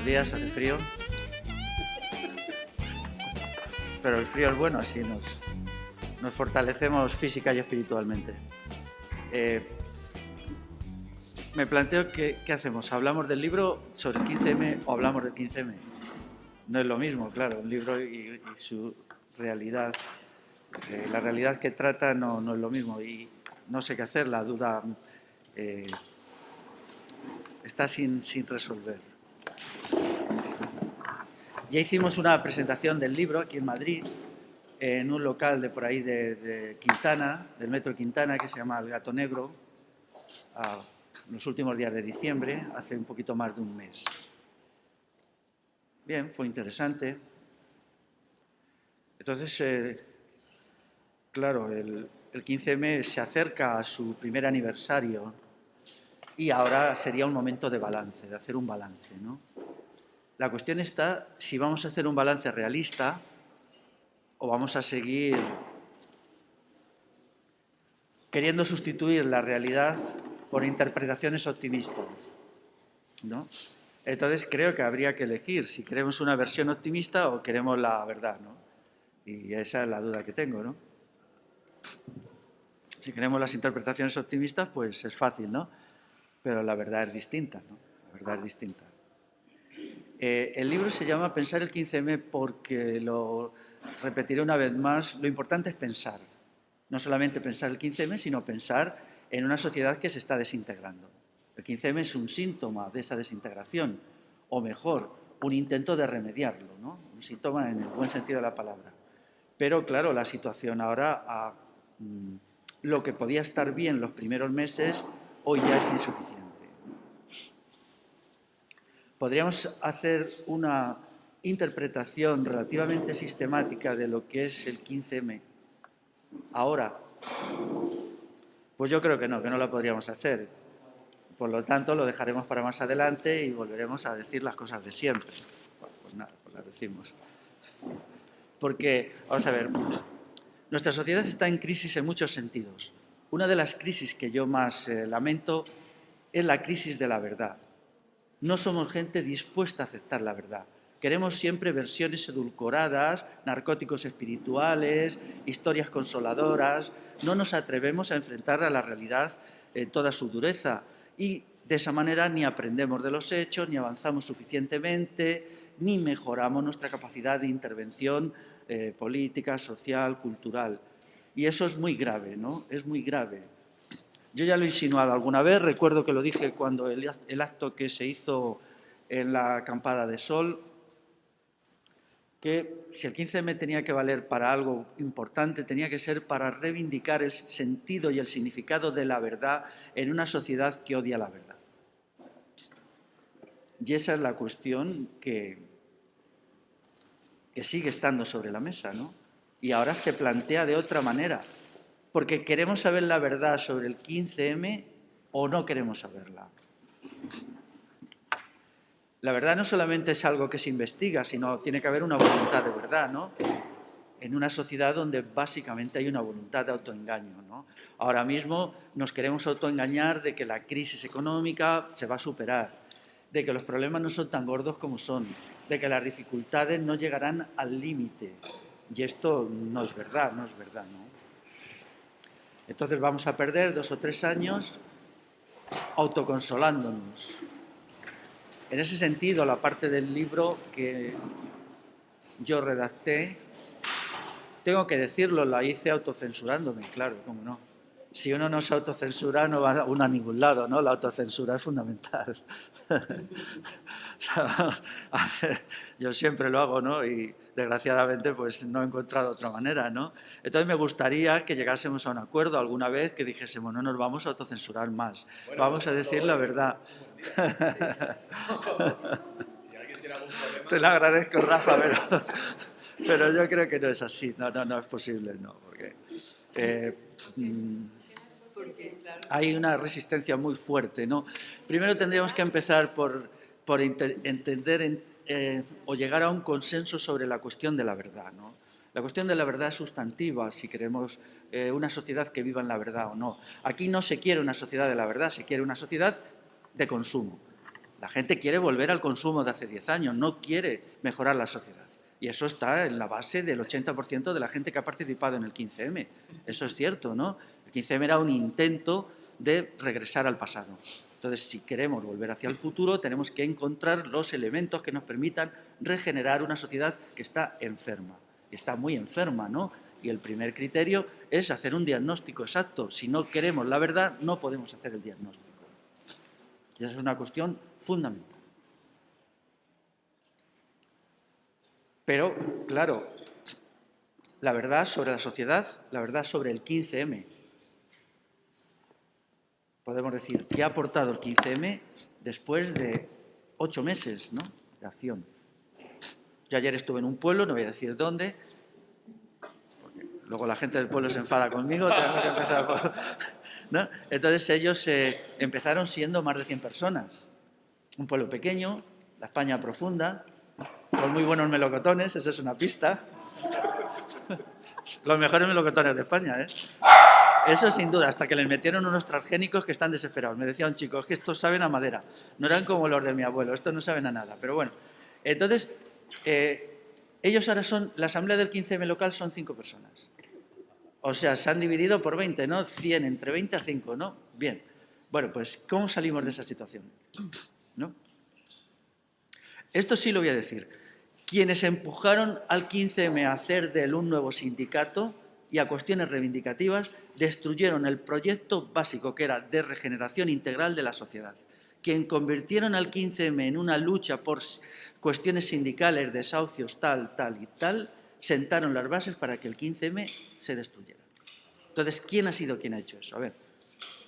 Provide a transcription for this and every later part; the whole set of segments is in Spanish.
días, hace frío. Pero el frío es bueno, así nos fortalecemos física y espiritualmente. Me planteo ¿qué hacemos? ¿Hablamos del libro sobre el 15M o hablamos del 15M? No es lo mismo, claro, un libro y su realidad. La realidad que trata no es lo mismo y no sé qué hacer, la duda está sin resolver. Ya hicimos una presentación del libro aquí en Madrid, en un local de por ahí de Quintana, del metro Quintana, que se llama El Gato Negro, en los últimos días de diciembre, hace un poquito más de un mes. Bien, fue interesante. Entonces, claro, el 15M se acerca a su primer aniversario y ahora sería un momento de balance, de hacer un balance, ¿no? La cuestión está si vamos a hacer un balance realista o vamos a seguir queriendo sustituir la realidad por interpretaciones optimistas, ¿no? Entonces creo que habría que elegir si queremos una versión optimista o queremos la verdad, ¿no? Y esa es la duda que tengo, ¿no? Si queremos las interpretaciones optimistas, pues es fácil, ¿no? Pero la verdad es distinta, ¿no? La verdad es distinta. El libro se llama Pensar el 15M porque, lo repetiré una vez más, lo importante es pensar. No solamente pensar el 15M, sino pensar en una sociedad que se está desintegrando. El 15M es un síntoma de esa desintegración, o mejor, un intento de remediarlo, ¿no? Un síntoma en el buen sentido de la palabra. Pero, claro, la situación ahora, lo que podía estar bien los primeros meses, hoy ya es insuficiente. Podríamos hacer una interpretación relativamente sistemática de lo que es el 15M ahora. Pues yo creo que no la podríamos hacer. Por lo tanto, lo dejaremos para más adelante y volveremos a decir las cosas de siempre. Bueno, pues nada, pues las decimos. Porque, vamos a ver, nuestra sociedad está en crisis en muchos sentidos. Una de las crisis que yo más lamento es la crisis de la verdad. No somos gente dispuesta a aceptar la verdad. Queremos siempre versiones edulcoradas, narcóticos espirituales, historias consoladoras. No nos atrevemos a enfrentar a la realidad en toda su dureza. Y de esa manera ni aprendemos de los hechos, ni avanzamos suficientemente, ni mejoramos nuestra capacidad de intervención política, social, cultural. Y eso es muy grave, ¿no? Es muy grave. Yo ya lo he insinuado alguna vez, recuerdo que lo dije cuando el acto que se hizo en la acampada de Sol, que si el 15M tenía que valer para algo importante, tenía que ser para reivindicar el sentido y el significado de la verdad en una sociedad que odia la verdad. Y esa es la cuestión que sigue estando sobre la mesa, ¿no? Y ahora se plantea de otra manera. Porque queremos saber la verdad sobre el 15M o no queremos saberla. La verdad no solamente es algo que se investiga, sino tiene que haber una voluntad de verdad, ¿no? En una sociedad donde básicamente hay una voluntad de autoengaño, ¿no? Ahora mismo nos queremos autoengañar de que la crisis económica se va a superar, de que los problemas no son tan gordos como son, de que las dificultades no llegarán al límite. Y esto no es verdad, ¿no? Entonces vamos a perder 2 o 3 años autoconsolándonos. En ese sentido, la parte del libro que yo redacté, tengo que decirlo, la hice autocensurándome, claro, cómo no. Si uno no se autocensura, no va uno a ningún lado, ¿no? La autocensura es fundamental. O sea, yo siempre lo hago, ¿no? Y desgraciadamente pues no he encontrado otra manera, ¿no? Entonces me gustaría que llegásemos a un acuerdo alguna vez que dijésemos no nos vamos a autocensurar más, bueno, vamos a decir la verdad. Te lo agradezco, Rafa, pero yo creo que no es así, no es posible, no, porque hay una resistencia muy fuerte, ¿no? Primero tendríamos que empezar por entender o llegar a un consenso sobre la cuestión de la verdad, ¿no? La cuestión de la verdad es sustantiva, si queremos una sociedad que viva en la verdad o no. Aquí no se quiere una sociedad de la verdad, se quiere una sociedad de consumo. La gente quiere volver al consumo de hace 10 años, no quiere mejorar la sociedad. Y eso está en la base del 80% de la gente que ha participado en el 15M. Eso es cierto, ¿no? El 15M era un intento de regresar al pasado. Entonces, si queremos volver hacia el futuro, tenemos que encontrar los elementos que nos permitan regenerar una sociedad que está enferma. Está muy enferma, ¿no? Y el primer criterio es hacer un diagnóstico exacto. Si no queremos la verdad, no podemos hacer el diagnóstico. Y esa es una cuestión fundamental. Pero, claro, la verdad sobre la sociedad, la verdad sobre el 15M. Podemos decir, ¿qué ha aportado el 15M después de 8 meses, ¿no?, de acción? Yo ayer estuve en un pueblo, no voy a decir dónde, porque luego la gente del pueblo se enfada conmigo, tengo que empezar por, ¿no? Entonces ellos empezaron siendo más de 100 personas. Un pueblo pequeño, la España profunda, con muy buenos melocotones, eso es una pista. Los mejores melocotones de España, ¿eh? Eso sin duda, hasta que les metieron unos transgénicos que están desesperados. Me decía un chico, es que estos saben a madera, no eran como los de mi abuelo, estos no saben a nada. Pero bueno, entonces, ellos ahora son, la asamblea del 15M local son 5 personas. O sea, se han dividido por 20, ¿no? 100, entre 20 a 5, ¿no? Bien. Bueno, pues, ¿cómo salimos de esa situación? ¿No? Esto sí lo voy a decir. Quienes empujaron al 15M a hacer de él un nuevo sindicato y a cuestiones reivindicativas, destruyeron el proyecto básico que era de regeneración integral de la sociedad. Quien convirtieron al 15M en una lucha por cuestiones sindicales, desahucios, tal y tal, sentaron las bases para que el 15M se destruyera. Entonces, ¿quién ha sido quien ha hecho eso? A ver,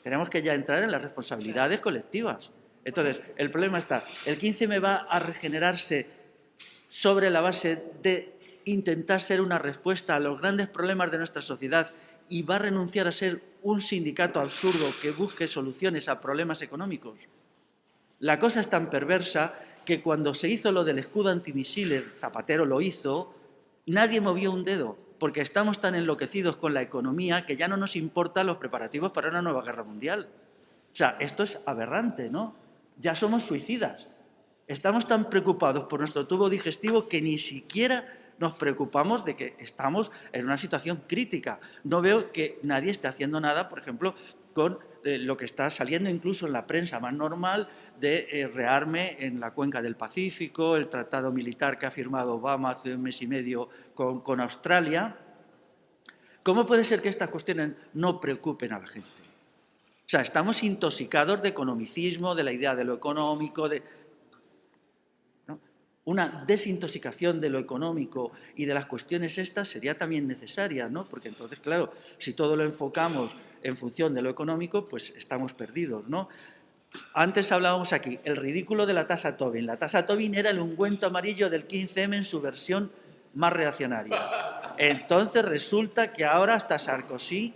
tenemos que ya entrar en las responsabilidades colectivas. Entonces, el problema está, el 15M va a regenerarse sobre la base de intentar ser una respuesta a los grandes problemas de nuestra sociedad y va a renunciar a ser un sindicato absurdo que busque soluciones a problemas económicos. La cosa es tan perversa que cuando se hizo lo del escudo antimisiles, Zapatero lo hizo, nadie movió un dedo, porque estamos tan enloquecidos con la economía que ya no nos importan los preparativos para una nueva guerra mundial. O sea, esto es aberrante, ¿no? Ya somos suicidas. Estamos tan preocupados por nuestro tubo digestivo que ni siquiera nos preocupamos de que estamos en una situación crítica. No veo que nadie esté haciendo nada, por ejemplo, con lo que está saliendo incluso en la prensa más normal de rearme en la cuenca del Pacífico, el tratado militar que ha firmado Obama hace un mes y medio con Australia. ¿Cómo puede ser que estas cuestiones no preocupen a la gente? O sea, estamos intoxicados de economicismo, de la idea de lo económico, ¿no? Una desintoxicación de lo económico y de las cuestiones estas sería también necesaria, ¿no? Porque entonces, claro, si todo lo enfocamos en función de lo económico, pues estamos perdidos, ¿no? Antes hablábamos aquí, el ridículo de la tasa Tobin. La tasa Tobin era el ungüento amarillo del 15M en su versión más reaccionaria. Entonces resulta que ahora hasta Sarkozy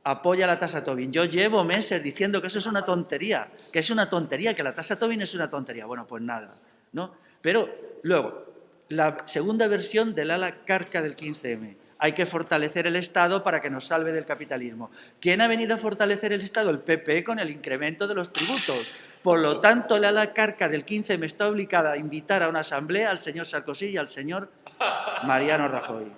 apoya la tasa Tobin. Yo llevo meses diciendo que eso es una tontería, que la tasa Tobin es una tontería. Bueno, pues nada, ¿no? Pero luego, la segunda versión del ala carca del 15M. Hay que fortalecer el Estado para que nos salve del capitalismo. ¿Quién ha venido a fortalecer el Estado? El PP con el incremento de los tributos. Por lo tanto, el ala carca del 15M está obligada a invitar a una asamblea al señor Sarkozy y al señor Mariano Rajoy.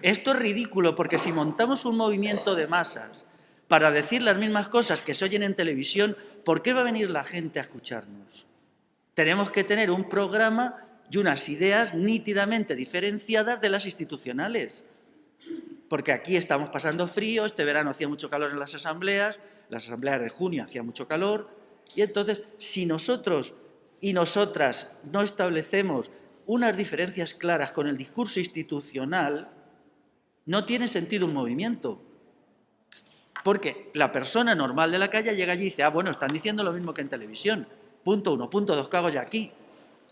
Esto es ridículo porque si montamos un movimiento de masas para decir las mismas cosas que se oyen en televisión, ¿por qué va a venir la gente a escucharnos? Tenemos que tener un programa y unas ideas nítidamente diferenciadas de las institucionales. Porque aquí estamos pasando frío, este verano hacía mucho calor en las asambleas de junio hacía mucho calor, y entonces si nosotros y nosotras no establecemos unas diferencias claras con el discurso institucional, no tiene sentido un movimiento. Porque la persona normal de la calle llega allí y dice, ah, bueno, están diciendo lo mismo que en televisión. Punto 1. Punto 2, ¿qué hago ya aquí?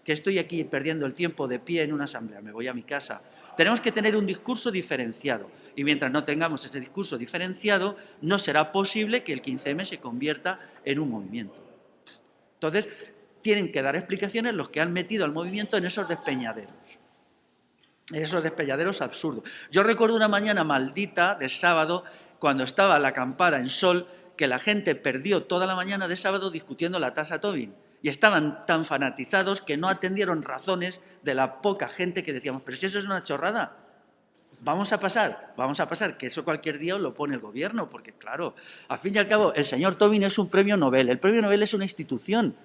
Que estoy aquí perdiendo el tiempo de pie en una asamblea, me voy a mi casa. Tenemos que tener un discurso diferenciado. Y mientras no tengamos ese discurso diferenciado, no será posible que el 15M se convierta en un movimiento. Entonces, tienen que dar explicaciones los que han metido al movimiento en esos despeñaderos. Esos despeñaderos absurdos. Yo recuerdo una mañana maldita de sábado, cuando estaba la acampada en Sol, que la gente perdió toda la mañana de sábado discutiendo la tasa Tobin. Y estaban tan fanatizados que no atendieron razones de la poca gente que decíamos, pero si eso es una chorrada, vamos a pasar, que eso cualquier día lo pone el gobierno, porque claro, al fin y al cabo, el señor Tobin es un premio Nobel, el premio Nobel es una institución.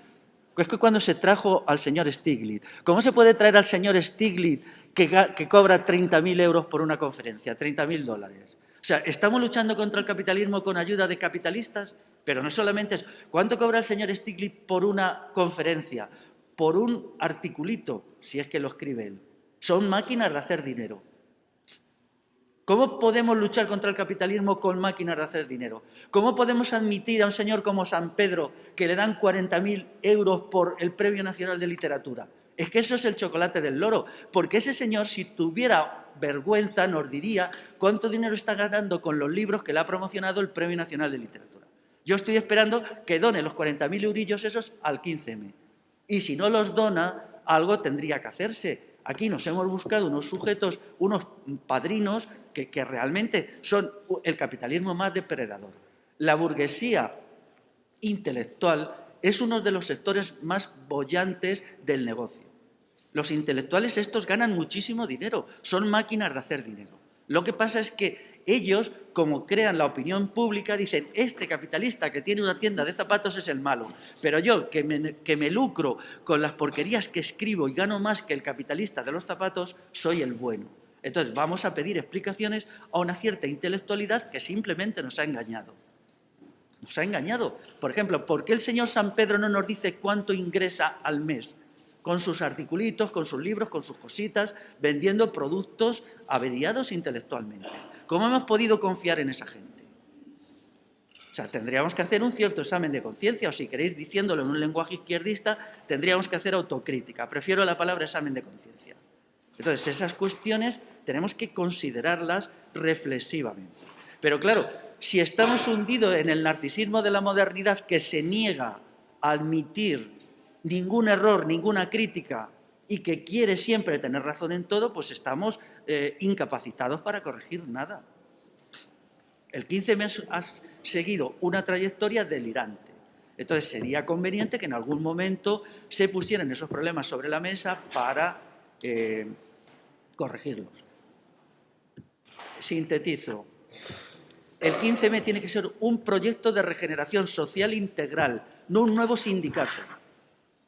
Es que cuando se trajo al señor Stiglitz, ¿cómo se puede traer al señor Stiglitz que cobra 30.000 euros por una conferencia, 30.000 dólares? O sea, estamos luchando contra el capitalismo con ayuda de capitalistas, pero no solamente eso. ¿Cuánto cobra el señor Stiglitz por una conferencia? Por un articulito, si es que lo escribe él. Son máquinas de hacer dinero. ¿Cómo podemos luchar contra el capitalismo con máquinas de hacer dinero? ¿Cómo podemos admitir a un señor como San Pedro que le dan 40.000 euros por el Premio Nacional de Literatura? Es que eso es el chocolate del loro, porque ese señor, si tuviera vergüenza, nos diría cuánto dinero está ganando con los libros que le ha promocionado el Premio Nacional de Literatura. Yo estoy esperando que done los 40.000 eurillos esos al 15M. Y si no los dona, algo tendría que hacerse. Aquí nos hemos buscado unos sujetos, unos padrinos que realmente son el capitalismo más depredador. La burguesía intelectual es uno de los sectores más bollantes del negocio. Los intelectuales estos ganan muchísimo dinero, son máquinas de hacer dinero. Lo que pasa es que ellos, como crean la opinión pública, dicen, este capitalista que tiene una tienda de zapatos es el malo, pero yo, que me lucro con las porquerías que escribo y gano más que el capitalista de los zapatos, soy el bueno. Entonces, vamos a pedir explicaciones a una cierta intelectualidad que simplemente nos ha engañado. Nos ha engañado. Por ejemplo, ¿por qué el señor San Pedro no nos dice cuánto ingresa al mes? Con sus articulitos, con sus libros, con sus cositas, vendiendo productos averiados intelectualmente. ¿Cómo hemos podido confiar en esa gente? O sea, tendríamos que hacer un cierto examen de conciencia, o si queréis diciéndolo en un lenguaje izquierdista, tendríamos que hacer autocrítica. Prefiero la palabra examen de conciencia. Entonces, esas cuestiones tenemos que considerarlas reflexivamente. Pero claro, si estamos hundidos en el narcisismo de la modernidad que se niega a admitir ningún error, ninguna crítica y que quiere siempre tener razón en todo, pues estamos incapacitados para corregir nada. El 15M ha seguido una trayectoria delirante. Entonces sería conveniente que en algún momento se pusieran esos problemas sobre la mesa para corregirlos. Sintetizo. El 15M tiene que ser un proyecto de regeneración social integral, no un nuevo sindicato.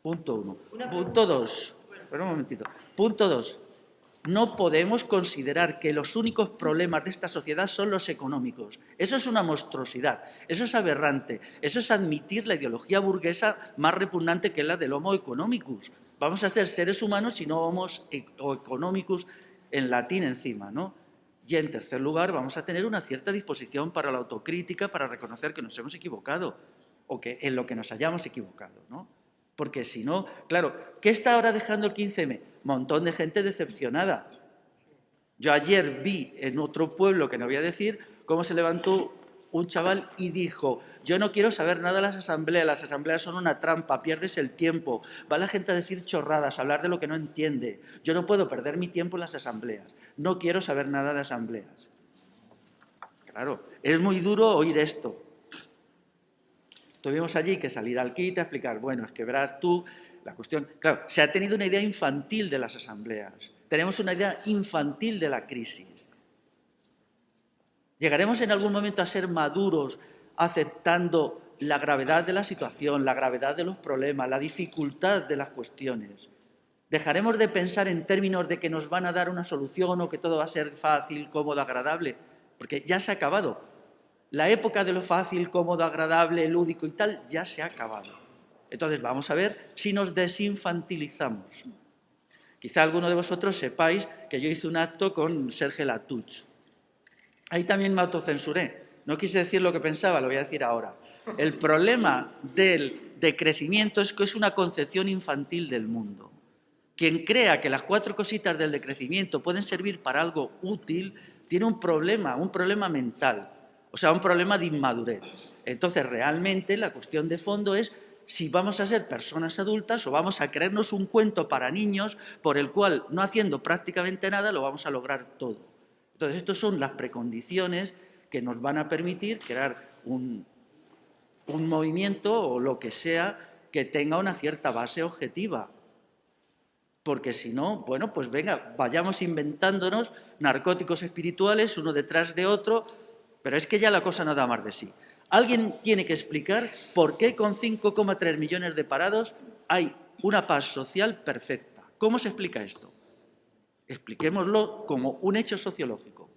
Punto 1. Punto 2. Espera un momentito. Punto 2. No podemos considerar que los únicos problemas de esta sociedad son los económicos. Eso es una monstruosidad, eso es aberrante, eso es admitir la ideología burguesa más repugnante que la del homo economicus. Vamos a ser seres humanos y no homo economicus en latín encima, ¿no? Y en tercer lugar, vamos a tener una cierta disposición para la autocrítica, para reconocer que nos hemos equivocado o que en lo que nos hayamos equivocado, ¿no? Porque si no, claro, ¿qué está ahora dejando el 15M? Montón de gente decepcionada. Yo ayer vi en otro pueblo, que no voy a decir, cómo se levantó un chaval y dijo, yo no quiero saber nada de las asambleas son una trampa, pierdes el tiempo, va la gente a decir chorradas, a hablar de lo que no entiende, yo no puedo perder mi tiempo en las asambleas, no quiero saber nada de asambleas. Claro, es muy duro oír esto. Tuvimos allí que salir al quite a explicar, bueno, es que verás tú, la cuestión... Claro, se ha tenido una idea infantil de las asambleas, tenemos una idea infantil de la crisis. ¿Llegaremos en algún momento a ser maduros aceptando la gravedad de la situación, la gravedad de los problemas, la dificultad de las cuestiones? ¿Dejaremos de pensar en términos de que nos van a dar una solución o que todo va a ser fácil, cómodo, agradable? Porque ya se ha acabado. La época de lo fácil, cómodo, agradable, lúdico y tal, ya se ha acabado. Entonces, vamos a ver si nos desinfantilizamos. Quizá alguno de vosotros sepáis que yo hice un acto con Serge Latouche. Ahí también me autocensuré. No quise decir lo que pensaba, lo voy a decir ahora. El problema del decrecimiento es que es una concepción infantil del mundo. Quien crea que las 4 cositas del decrecimiento pueden servir para algo útil, tiene un problema mental. O sea, un problema de inmadurez. Entonces, realmente, la cuestión de fondo es si vamos a ser personas adultas o vamos a creernos un cuento para niños por el cual, no haciendo prácticamente nada, lo vamos a lograr todo. Entonces, estas son las precondiciones que nos van a permitir crear un un movimiento o lo que sea que tenga una cierta base objetiva. Porque si no, bueno, pues venga, vayamos inventándonos narcóticos espirituales uno detrás de otro, pero es que ya la cosa no da más de sí. Alguien tiene que explicar por qué con 5,3 millones de parados hay una paz social perfecta. ¿Cómo se explica esto? Expliquémoslo como un hecho sociológico.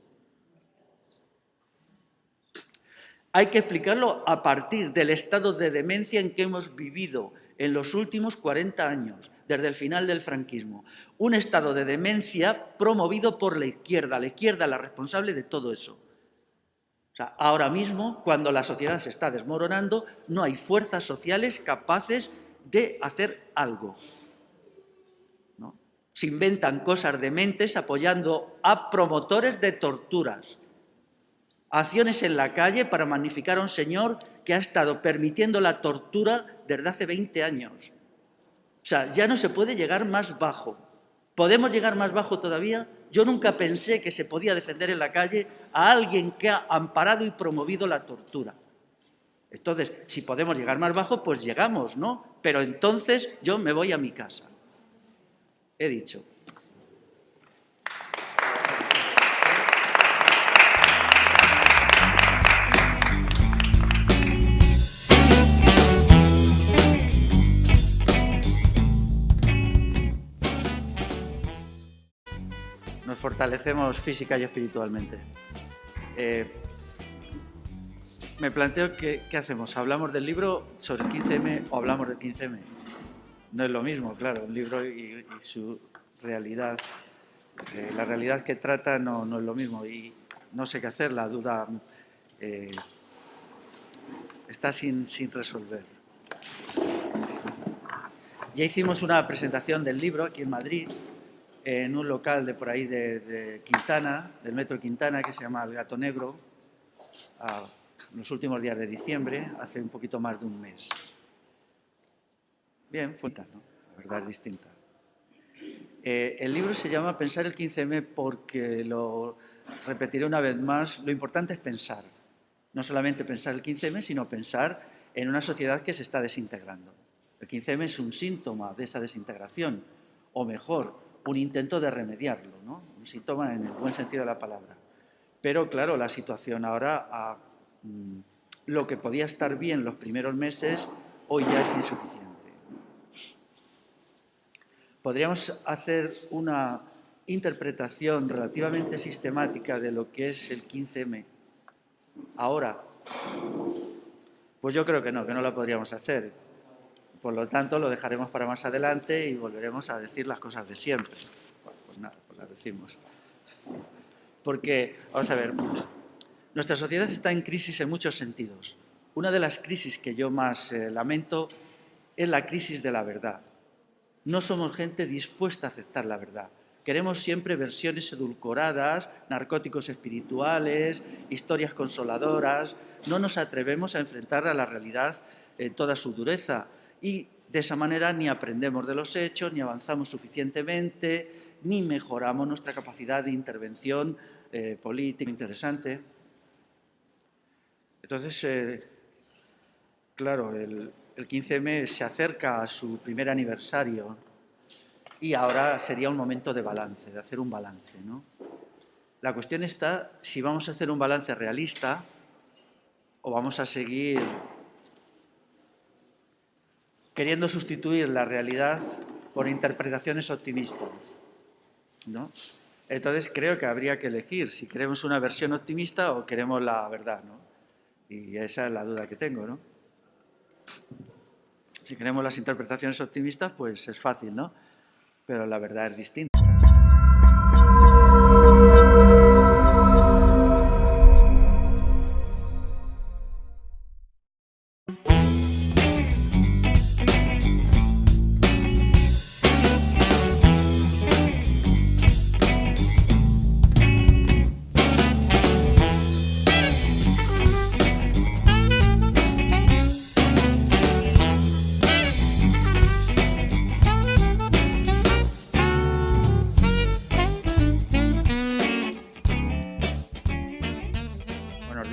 Hay que explicarlo a partir del estado de demencia en que hemos vivido en los últimos 40 años, desde el final del franquismo. Un estado de demencia promovido por la izquierda es la responsable de todo eso. O sea, ahora mismo, cuando la sociedad se está desmoronando, no hay fuerzas sociales capaces de hacer algo, ¿no? Se inventan cosas dementes apoyando a promotores de torturas, acciones en la calle para magnificar a un señor que ha estado permitiendo la tortura desde hace 20 años. O sea, ya no se puede llegar más bajo. ¿Podemos llegar más bajo todavía? Yo nunca pensé que se podía defender en la calle a alguien que ha amparado y promovido la tortura. Entonces, si podemos llegar más bajo, pues llegamos, ¿no? Pero entonces yo me voy a mi casa. He dicho. Nos fortalecemos física y espiritualmente. Me planteo ¿qué hacemos? ¿Hablamos del libro sobre el 15M o hablamos del 15M? No es lo mismo, claro, un libro y su realidad. La realidad que trata no es lo mismo y no sé qué hacer, la duda está sin resolver. Ya hicimos una presentación del libro aquí en Madrid, en un local de por ahí de Quintana, del metro Quintana, que se llama El Gato Negro, en los últimos días de diciembre, hace un poquito más de un mes. Bien, fue ¿no? La verdad es distinta. El libro se llama Pensar el 15M porque, lo repetiré una vez más, lo importante es pensar. No solamente pensar el 15M, sino pensar en una sociedad que se está desintegrando. El 15M es un síntoma de esa desintegración, o mejor, un intento de remediarlo, ¿no? Un síntoma en el buen sentido de la palabra. Pero, claro, la situación ahora, lo que podía estar bien los primeros meses, hoy ya es insuficiente. Podríamos hacer una interpretación relativamente sistemática de lo que es el 15M ahora. Pues yo creo que no la podríamos hacer. Por lo tanto, lo dejaremos para más adelante y volveremos a decir las cosas de siempre. Bueno, pues nada, pues las decimos. Porque, vamos a ver, nuestra sociedad está en crisis en muchos sentidos. Una de las crisis que yo más lamento es la crisis de la verdad. No somos gente dispuesta a aceptar la verdad. Queremos siempre versiones edulcoradas, narcóticos espirituales, historias consoladoras. No nos atrevemos a enfrentar a la realidad en toda su dureza. Y de esa manera ni aprendemos de los hechos, ni avanzamos suficientemente, ni mejoramos nuestra capacidad de intervención política interesante. Entonces, claro, el 15M se acerca a su primer aniversario y ahora sería un momento de balance, de hacer un balance, ¿no? La cuestión está si vamos a hacer un balance realista o vamos a seguir queriendo sustituir la realidad por interpretaciones optimistas, ¿no? Entonces creo que habría que elegir si queremos una versión optimista o queremos la verdad, ¿no? Y esa es la duda que tengo, ¿no? Si queremos las interpretaciones optimistas, pues es fácil, ¿no? Pero la verdad es distinta.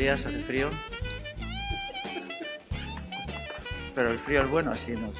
Hace frío. pero el frío es bueno, así nos